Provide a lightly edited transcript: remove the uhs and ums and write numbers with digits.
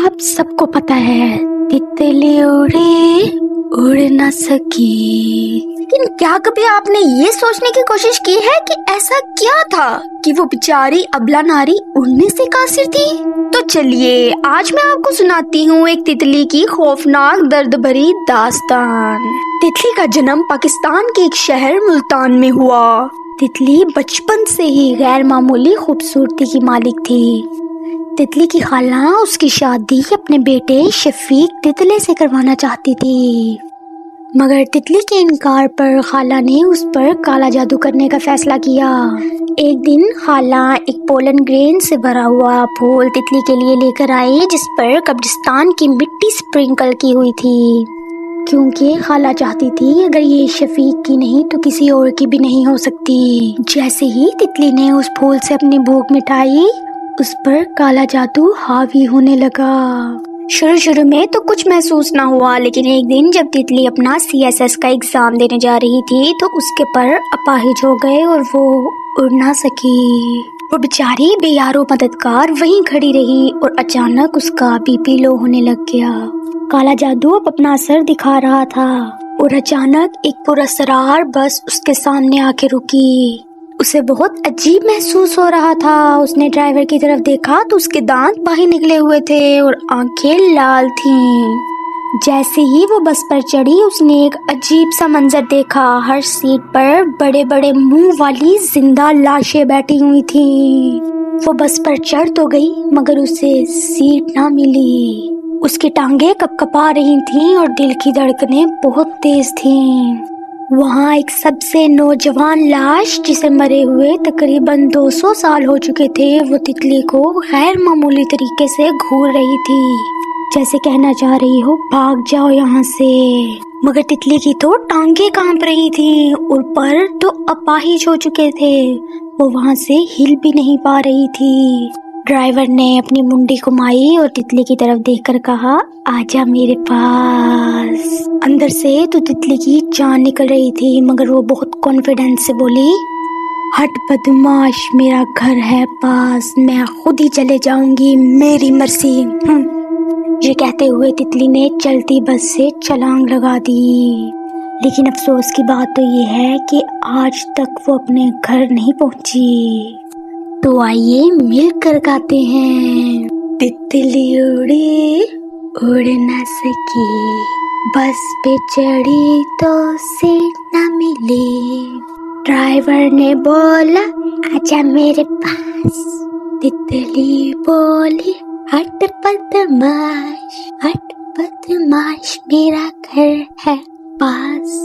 अब सबको पता है तितली उड़ी उड़ न सकी। लेकिन क्या कभी आपने ये सोचने की कोशिश की है कि ऐसा क्या था कि वो बेचारी अबला नारी उड़ने से कासिर थी? तो चलिए आज मैं आपको सुनाती हूँ एक तितली की खौफनाक दर्द भरी दास्तान। तितली का जन्म पाकिस्तान के एक शहर मुल्तान में हुआ। तितली बचपन से ही गैर मामूली खूबसूरती की मालिक थी। तितली की खाला उसकी शादी अपने बेटे शफीक तितले से करवाना चाहती थी, मगर तितली के इनकार पर खाला ने उस पर काला जादू करने का फैसला किया। एक दिन खाला एक पोलन ग्रेन से भरा हुआ फूल तितली के लिए लेकर आई, जिस पर कब्रिस्तान की मिट्टी स्प्रिंकल की हुई थी, क्योंकि खाला चाहती थी अगर ये शफीक की नहीं तो किसी और की भी नहीं हो सकती। जैसे ही तितली ने उस फूल से अपनी भूख मिटाई, उस पर काला जादू हावी होने लगा। शुरू में तो कुछ महसूस ना हुआ, लेकिन एक दिन जब तितली अपना CSS का एग्जाम देने जा रही थी तो उसके पर अपाहिज हो गए और वो उड़ ना सकी। वो बेचारी बेयारो मददगार वहीं खड़ी रही और अचानक उसका BP लो होने लग गया। काला जादू अब अपना असर दिखा रहा था और अचानक एक पुरअसरार बस उसके सामने आके रुकी। उसे बहुत अजीब महसूस हो रहा था। उसने ड्राइवर की तरफ देखा तो उसके दांत बाहर निकले हुए थे और आंखें लाल थीं। जैसे ही वो बस पर चढ़ी उसने एक अजीब सा मंजर देखा। हर सीट पर बड़े बड़े मुंह वाली जिंदा लाशें बैठी हुई थीं। वो बस पर चढ़ तो गई मगर उसे सीट ना मिली। उसकी टांगें कपकपा रही थीं और दिल की धड़कनें बहुत तेज थीं। वहाँ एक सबसे नौजवान लाश, जिसे मरे हुए तकरीबन 200 साल हो चुके थे, वो तितली को गैर मामूली तरीके से घूर रही थी, जैसे कहना चाह रही हो भाग जाओ यहाँ से। मगर तितली की तो टांगें कांप रही थी और पर तो अपाहिज हो चुके थे, वो वहाँ से हिल भी नहीं पा रही थी। ड्राइवर ने अपनी मुंडी घुमाई और तितली की तरफ देखकर कहा, आजा मेरे पास। अंदर से तो तितली की जान निकल रही थी, मगर वो बहुत कॉन्फिडेंस से बोली, हट बदमाश, मेरा घर है पास, मैं खुद ही चले जाऊंगी, मेरी मर्जी। ये कहते हुए तितली ने चलती बस से छलांग लगा दी। लेकिन अफसोस की बात तो ये है कि आज तक वो अपने घर नहीं पहुंची। तो आइए मिलकर गाते हैं। तितली उड़ी उड़ न सकी, बस पे चढ़ी तो सीट न मिली, ड्राइवर ने बोला आजा मेरे पास। तितली बोली हट बदमाश, हट बदमाश, मेरा घर है पास।